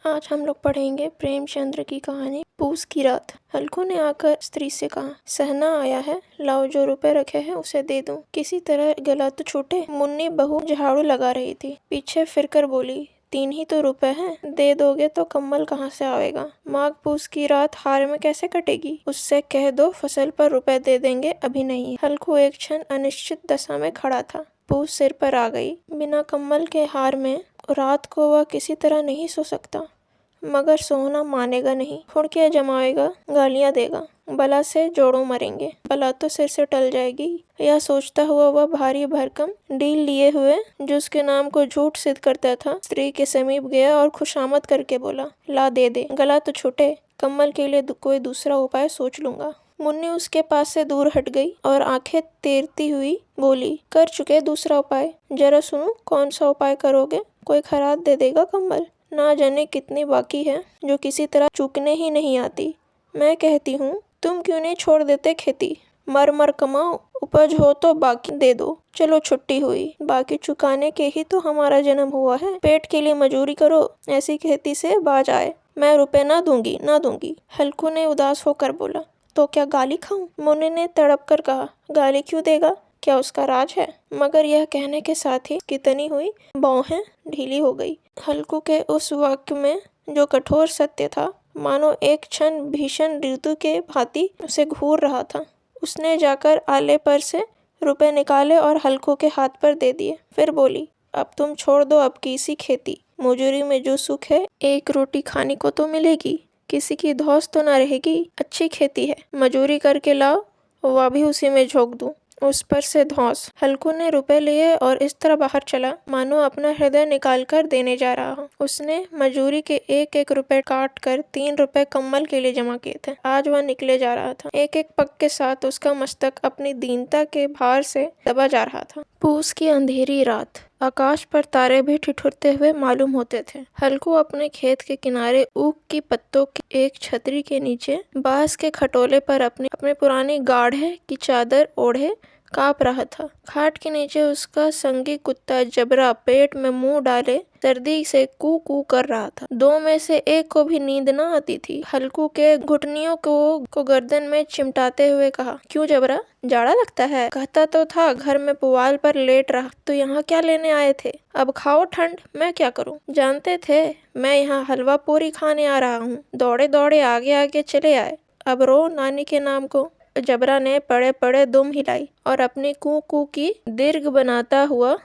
आज हम लोग पढ़ेंगे प्रेमचंद्र की कहानी पूस की रात। हल्कू ने आकर स्त्री से कहा, सहना आया है, लाओ जो रुपए रखे हैं उसे दे दूं। किसी तरह गला तो छूटे। मुन्नी बहू झाड़ू लगा रही थी, पीछे फिरकर बोली, 3 ही तो रुपए हैं, दे दोगे तो कम्बल कहाँ से आएगा। माघ पूस की रात हार में कैसे कटेगी। उससे कह दो फसल पर रुपए दे देंगे, अभी नहीं। हल्कू एक क्षण अनिश्चित दशा में खड़ा था। पूस सिर पर आ गई। बिना कम्बल के हार में रात को वह किसी तरह नहीं सो सकता, मगर सोना मानेगा नहीं। फुड़कियाँ जमाएगा, गालियाँ देगा, बला से जोड़ों मरेंगे, बला तो सिर से टल जाएगी। यह सोचता हुआ वह भारी भरकम डील लिए हुए, जो उसके नाम को झूठ सिद्ध करता था, स्त्री के समीप गया और खुशामद करके बोला, ला दे दे, गला तो छूटे, कम्बल के लिए कोई दूसरा उपाय सोच लूंगा। मुन्नी उसके पास से दूर हट गई और आंखें तैरती हुई बोली, कर चुके दूसरा उपाय, जरा सुनो कौन सा उपाय करोगे। कोई खराद दे देगा कम्बल। ना जाने कितनी बाकी है जो किसी तरह चूकने ही नहीं आती। मैं कहती हूँ तुम क्यों नहीं छोड़ देते खेती, मर मर कमाओ, उपज हो तो बाकी दे दो। चलो छुट्टी हुई, बाकी चुकाने के ही तो हमारा जन्म हुआ है। पेट के लिए मजूरी करो, ऐसी खेती से बाज आए। मैं रुपए ना दूंगी, ना दूंगी। हल्कू ने उदास होकर बोला, तो क्या गाली खाऊं। मुन्नी ने तड़प कर कहा, गाली क्यों देगा, क्या उसका राज है। मगर यह कहने के साथ ही कितनी हुई बाहें ढीली हो गई। हल्कू के उस वाक्य में जो कठोर सत्य था, मानो एक क्षण भीषण ऋतु के भांति उसे घूर रहा था। उसने जाकर आले पर से रुपए निकाले और हल्कू के हाथ पर दे दिए। फिर बोली, अब तुम छोड़ दो अब की सी खेती, मजूरी में जो सुख है, एक रोटी खाने को तो मिलेगी, किसी की धौंस तो ना रहेगी। अच्छी खेती है, मजूरी करके लाओ, वह भी उसी में झोंक दूं, उस पर से धौंस। हल्कू ने रुपए लिए और इस तरह बाहर चला मानो अपना हृदय निकाल कर देने जा रहा हो। उसने मजूरी के एक एक रुपए काट कर 3 रुपए कम्बल के लिए जमा किए थे। आज वह निकले जा रहा था। एक एक पग के साथ उसका मस्तक अपनी दीनता के भार से दबा जा रहा था। पूस की अंधेरी रात, आकाश पर तारे भी ठिठुरते हुए मालूम होते थे। हल्कू अपने खेत के किनारे ऊख की पत्तों की एक छतरी के नीचे बांस के खटोले पर अपने पुरानी गाढ़े की चादर ओढ़े काँप रहा था। खाट के नीचे उसका संगी कुत्ता जबरा पेट में मुंह डाले सर्दी से कू कू कर रहा था। 2 में से एक को भी नींद न आती थी। हल्कू के घुटनियों को गर्दन में चिमटाते हुए कहा, क्यों जबरा, जाड़ा लगता है। कहता तो था घर में पुआल पर लेट रहा, तो यहाँ क्या लेने आए थे। अब खाओ ठंड, मैं क्या करूँ। जानते थे मैं यहाँ हलवा पूरी खाने आ रहा हूँ। दौड़े दौड़े आगे आगे चले आए, अब रो नानी के नाम को। जबरा ने पड़े पड़े दुम हिलाई और अपनी कू कू की दीर्घ बनाता हुआ,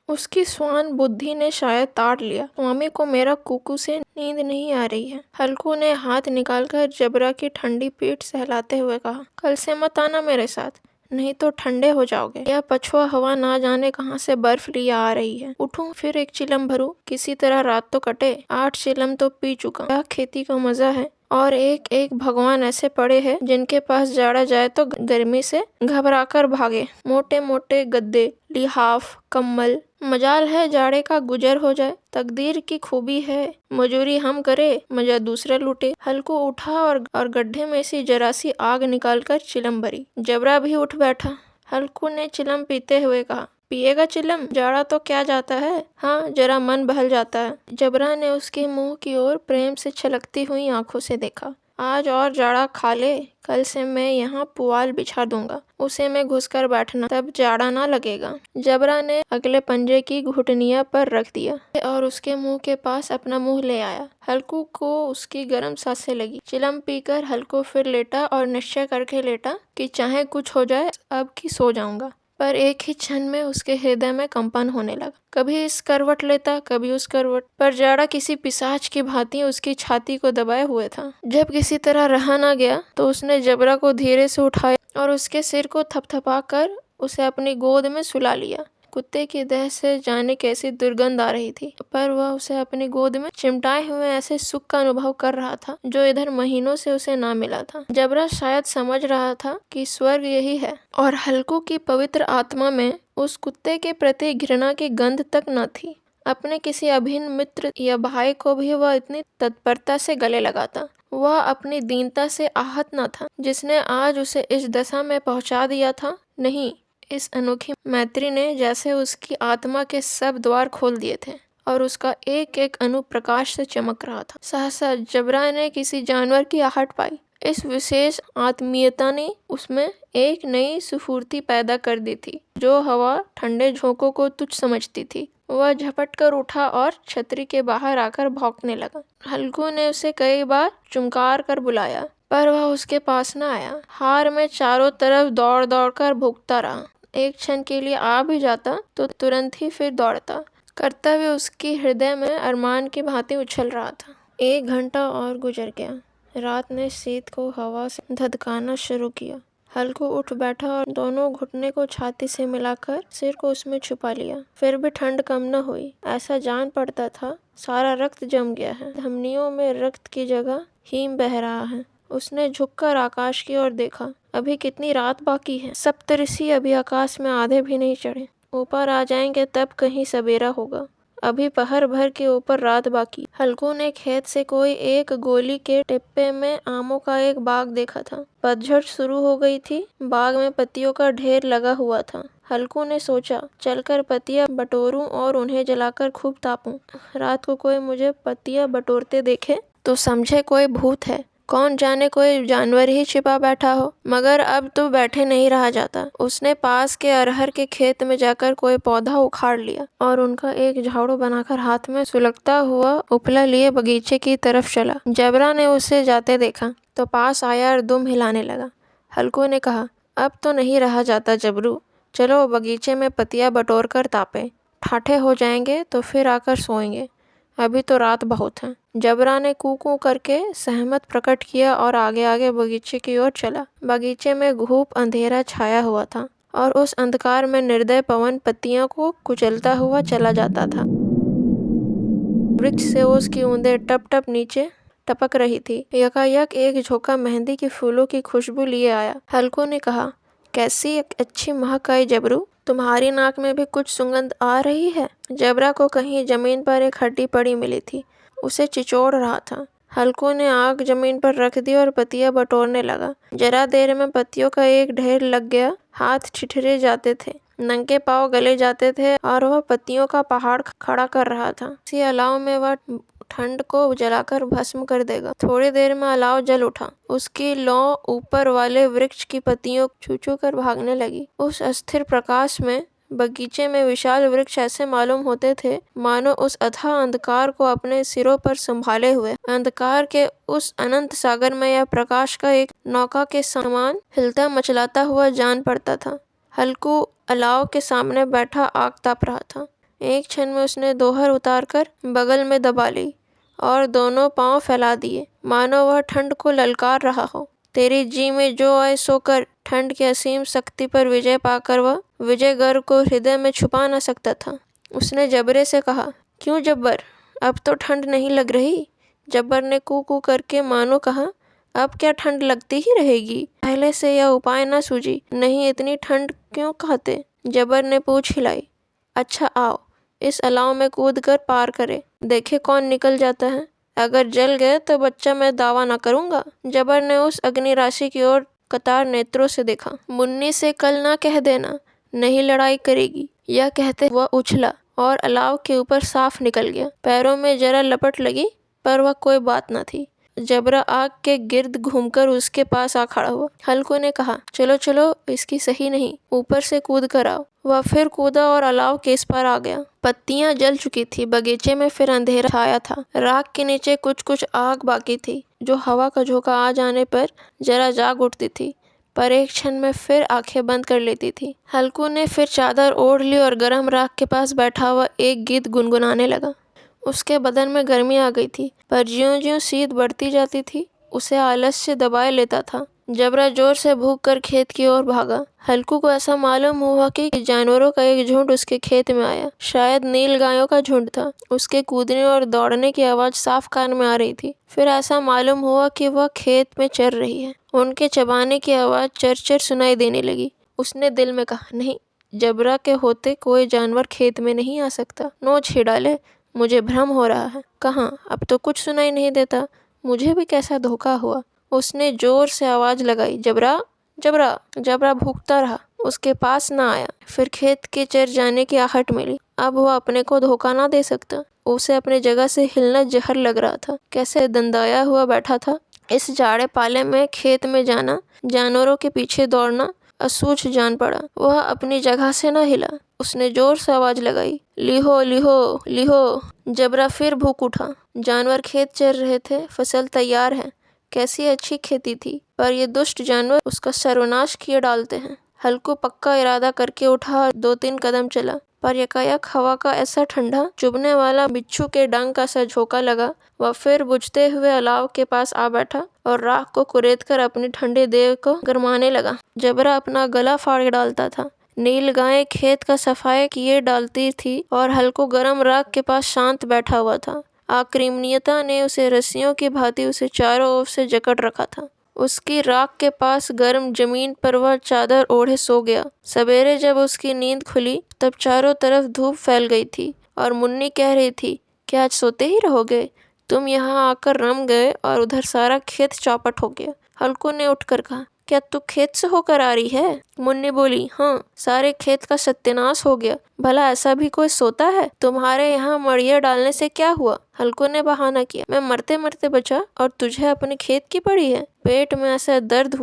उसकी स्वान बुद्धि ने शायद ताड़ लिया। स्वामी को मेरा कुकू से नींद नहीं आ रही है। हल्कू ने हाथ निकालकर जबरा की ठंडी पीठ सहलाते हुए कहा, कल से मत आना मेरे साथ, नहीं तो ठंडे हो जाओगे। यह पछुआ हवा ना जाने कहाँ से बर्फ लिया आ रही है। उठूं फिर एक चिलम भरूं, किसी तरह रात तो कटे। 8 चिलम तो पी चुका। यह खेती का मजा है। और एक एक भगवान ऐसे पड़े हैं जिनके पास जाड़ा जाए तो गर्मी से घबराकर भागे। मोटे मोटे गद्दे, लिहाफ, कम्बल, मजाल है जाड़े का गुजर हो जाए। तकदीर की खूबी है, मजूरी हम करे, मजा दूसरे लूटे। हल्कू उठा और गड्ढे में से जरा सी आग निकालकर चिलम भरी। जबरा भी उठ बैठा। हल्कू ने चिलम पीते हुए कहा, पिएगा चिलम, जाड़ा तो क्या जाता है, हाँ जरा मन बहल जाता है। जबरा ने उसके मुंह की ओर प्रेम से छलकती हुई आंखों से देखा। आज और जाड़ा खा ले, कल से मैं यहाँ पुआल बिछा दूंगा, उसे में घुसकर बैठना, तब जाड़ा ना लगेगा। जबरा ने अगले पंजे की घुटनिया पर रख दिया और उसके मुंह के पास अपना मुंह ले आया। हल्कू को उसकी गर्म सांसें लगी। चिलम पीकर हल्कू फिर लेटा और निश्चय करके लेटा कि चाहे कुछ हो जाए अब की सो जाऊंगा। पर एक ही क्षण में उसके हृदय में कंपन होने लगा। कभी इस करवट लेता, कभी उस करवट, पर जाड़ा किसी पिशाच की भांति उसकी छाती को दबाए हुए था। जब किसी तरह रहा ना गया तो उसने जबरा को धीरे से उठाया और उसके सिर को थपथपा कर उसे अपनी गोद में सुला लिया। कुत्ते की देह से जाने कैसी दुर्गंध आ रही थी, पर वह उसे अपनी गोद में चिमटाए हुए ऐसे सुख का अनुभव कर रहा था जो इधर महीनों से उसे ना मिला था। जबरा शायद समझ रहा था कि स्वर्ग यही है, और हल्कू की पवित्र आत्मा में उस कुत्ते के प्रति घृणा की गंध तक न थी। अपने किसी अभिन्न मित्र या भाई को भी वह इतनी तत्परता से गले लगाता। वह अपनी दीनता से आहत न था जिसने आज उसे इस दशा में पहुंचा दिया था। नहीं, इस अनोखी मैत्री ने जैसे उसकी आत्मा के सब द्वार खोल दिए थे और उसका एक एक अणु प्रकाश से चमक रहा था। सहसा जबरा ने किसी जानवर की आहट पाई। इस विशेष आत्मीयता ने उसमें एक नई स्फूर्ति पैदा कर दी थी। जो हवा ठंडे झोंकों को तुच्छ समझती थी, वह झपट कर उठा और छतरी के बाहर आकर भौंकने लगा। हल्कू ने उसे कई बार चुमकार कर बुलाया, पर वह उसके पास न आया। हार में चारों तरफ दौड़ दौड़ कर भूखता रहा। एक क्षण के लिए आ भी जाता तो तुरंत ही फिर दौड़ता। कर्तव्य उसकी हृदय में अरमान की भांति उछल रहा था। 1 घंटा और गुजर गया। रात ने शीत को हवा से धधकाना शुरू किया। हल्कू उठ बैठा और दोनों घुटने को छाती से मिलाकर सिर को उसमें छुपा लिया। फिर भी ठंड कम न हुई। ऐसा जान पड़ता था सारा रक्त जम गया है। धमनियों में रक्त की जगह हिम बह रहा है। उसने झुककर आकाश की ओर देखा। अभी कितनी रात बाकी है। सप्तऋषि अभी आकाश में आधे भी नहीं चढ़े। ऊपर आ जाएंगे तब कहीं सवेरा होगा। अभी पहर भर के ऊपर रात बाकी। हल्कू ने खेत से कोई एक गोली के टिप्पे में आमों का एक बाग देखा था। पतझड़ शुरू हो गई थी। बाग में पत्तियों का ढेर लगा हुआ था। हल्कू ने सोचा, चलकर पत्तियां बटोरूं और उन्हें जलाकर खूब तापूं। रात को कोई मुझे पत्तियां बटोरते देखे तो समझे कोई भूत है। कौन जाने कोई जानवर ही छिपा बैठा हो। मगर अब तो बैठे नहीं रहा जाता। उसने पास के अरहर के खेत में जाकर कोई पौधा उखाड़ लिया और उनका एक झाड़ू बनाकर हाथ में सुलगता हुआ उपला लिए बगीचे की तरफ चला। जबरा ने उसे जाते देखा तो पास आया और दुम हिलाने लगा। हल्कू ने कहा, अब तो नहीं रहा जाता जबरू, चलो बगीचे में पत्तियां बटोर कर तापे। ठाठे हो जाएंगे तो फिर आकर सोएंगे। अभी तो रात बहुत है। जबरा ने कू करके सहमत प्रकट किया और आगे आगे बगीचे की ओर चला। बगीचे में घूप अंधेरा छाया हुआ था और उस अंधकार में निर्दय पवन पत्तियों को कुचलता हुआ चला जाता था। वृक्ष से उसकी बूंदें टप टप नीचे टपक रही थी। यकायक एक झोंका मेहंदी के फूलों की खुशबू लिए आया। हल्कू ने कहा, कैसी अच्छी महक आई जबरू, तुम्हारी नाक में भी कुछ सुगंध आ रही है। जबरा को कहीं जमीन पर एक हड्डी पड़ी मिली थी। उसे चिचोड़ रहा था। हल्कू ने आग जमीन पर रख दी और पत्तियां बटोरने लगा। जरा देर में पत्तियों का एक ढेर लग गया। हाथ ठिठुरे जाते थे, नंगे पांव गले जाते थे और वह पत्तियों का पहाड़ खड़ा कर रहा था। इसी अलाव में वह ठंड को जलाकर भस्म कर देगा। थोड़ी देर में अलाव जल उठा। उसकी लौ ऊपर वाले वृक्ष की पत्तियों छू छू कर भागने लगी। उस अस्थिर प्रकाश में बगीचे में विशाल वृक्ष ऐसे मालूम होते थे मानो उस अथाह अंधकार को अपने सिरों पर संभाले हुए। अंधकार के उस अनंत सागर में यह प्रकाश का एक नौका के समान हिलता मचलाता हुआ जान पड़ता था। हल्कू अलाव के सामने बैठा आग ताप रहा था। एक क्षण में उसने दोहर उतार कर बगल में दबा ली और दोनों पांव फैला दिए मानो वह ठंड को ललकार रहा हो। तेरी जी में जो आए सो कर। ठंड की असीम शक्ति पर विजय पाकर वह विजय गर्व को हृदय में छुपा न सकता था। उसने जबरे से कहा, क्यों जब्बर, अब तो ठंड नहीं लग रही। जब्बर ने कू करके मानो कहा, अब क्या ठंड लगती ही रहेगी। पहले से यह उपाय न सूझी। नहीं, इतनी ठंड क्यों कहते। जब्बर ने पूछ हिलाई। अच्छा आओ, इस अलाव में कूद कर पार करे, देखे कौन निकल जाता है। अगर जल गए तो बच्चा मैं दावा न करूंगा। जबर ने उस अग्नि राशि की ओर कतार नेत्रों से देखा। मुन्नी से कल ना कह देना, नहीं लड़ाई करेगी। यह कहते वह उछला और अलाव के ऊपर साफ निकल गया। पैरों में जरा लपट लगी पर वह कोई बात न थी। जबरा आग के गिर्द घूमकर उसके पास आ खड़ा हुआ। हल्कू ने कहा, चलो चलो, इसकी सही नहीं, ऊपर से कूद कर आओ। वह फिर कूदा और अलाव के इस पार आ गया। पत्तियां जल चुकी थी। बगीचे में फिर अंधेरा छाया था। राख के नीचे कुछ कुछ आग बाकी थी जो हवा का झोंका आ जाने पर जरा जाग उठती थी, पर एक क्षण में फिर आंखें बंद कर लेती थी। हल्कू ने फिर चादर ओढ़ ली और गर्म राख के पास बैठा हुआ एक गीत गुनगुनाने लगा। उसके बदन में गर्मी आ गई थी, पर ज्यों-ज्यों शीत बढ़ती जाती थी उसे आलस्य दबाए लेता था। जबरा जोर से भूख कर खेत की ओर भागा। हल्कू को ऐसा मालूम हुआ कि जानवरों का एक झुंड उसके खेत में आया। शायद नील गायों का झुंड था। उसके कूदने और दौड़ने की आवाज साफ कान में आ रही थी। फिर ऐसा मालूम हुआ कि वह खेत में चर रही है। उनके चबाने की आवाज चर-चर सुनाई देने लगी। उसने दिल में कहा, नहीं, जबरा के होते कोई जानवर खेत में नहीं आ सकता। नोच ही डाले, मुझे भ्रम हो रहा है। कहाँ, अब तो कुछ सुनाई नहीं देता। मुझे भी कैसा धोखा हुआ। उसने जोर से आवाज लगाई, जबरा, जबरा। जबरा भूखता रहा, उसके पास न आया। फिर खेत के चर जाने की आहट मिली। अब वह अपने को धोखा ना दे सकता। उसे अपनी जगह से हिलना जहर लग रहा था। कैसे दंदाया हुआ बैठा था। इस जाड़े पाले में खेत में जाना, जानवरों के पीछे दौड़ना असूझ जान पड़ा। वह अपनी जगह से न हिला। उसने जोर से आवाज लगाई, लिहो लिहो लिहो। जबरा फिर भूख उठा। जानवर खेत चर रहे थे, फसल तैयार है। कैसी अच्छी खेती थी, पर ये दुष्ट जानवर उसका सर्वनाश किए डालते हैं। हल्कू पक्का इरादा करके उठा, 2-3 कदम चला, पर यकायक हवा का ऐसा ठंडा चुभने वाला बिच्छू के डंक का सा झोंका लगा। वह फिर बुझते हुए अलाव के पास आ बैठा और राख को कुरेदकर अपनी ठंडे देह को गरमाने लगा। जबरा अपना गला फाड़ डालता था। नील गाय खेत का सफाई किए डालती थी और हल्को गरम राख के पास शांत बैठा हुआ था। आक्रामणीयता ने उसे रस्सियों की भांति उसे चारों ओर से जकड़ रखा था। उसकी राख के पास गर्म जमीन पर वह चादर ओढ़े सो गया। सवेरे जब उसकी नींद खुली तब चारों तरफ धूप फैल गई थी और मुन्नी कह रही थी, क्या आज सोते ही रहोगे? तुम यहाँ आकर रम गए और उधर सारा खेत चौपट हो गया। हल्को ने उठकर कहा, क्या तू खेत से होकर आ रही है? मुन्नी बोली, हाँ, सारे खेत का सत्यानाश हो गया। भला ऐसा भी कोई सोता है? तुम्हारे यहाँ मड़िया डालने से क्या हुआ? हल्को ने बहाना किया, मैं मरते मरते बचा और तुझे अपने खेत की पड़ी है। पेट में ऐसा दर्द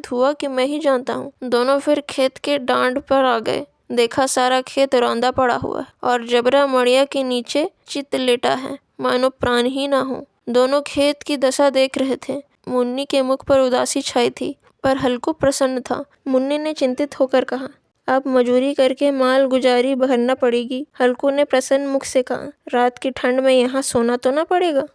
हुआ कि मैं ही जानता हूँ। दोनों फिर खेत के डांड पर आ गए। देखा सारा खेत रौंदा पड़ा हुआ है और जबरा मड़िया के नीचे चित लेटा है, मानो प्राण ही ना हो। दोनों खेत की दशा देख रहे थे। मुन्नी के मुख पर उदासी छाई थी, पर हल्को प्रसन्न था। मुन्नी ने चिंतित होकर कहा, अब मजूरी करके माल गुजारी भरना पड़ेगी। हल्को ने प्रसन्न मुख से कहा, रात की ठंड में यहाँ सोना तो ना पड़ेगा?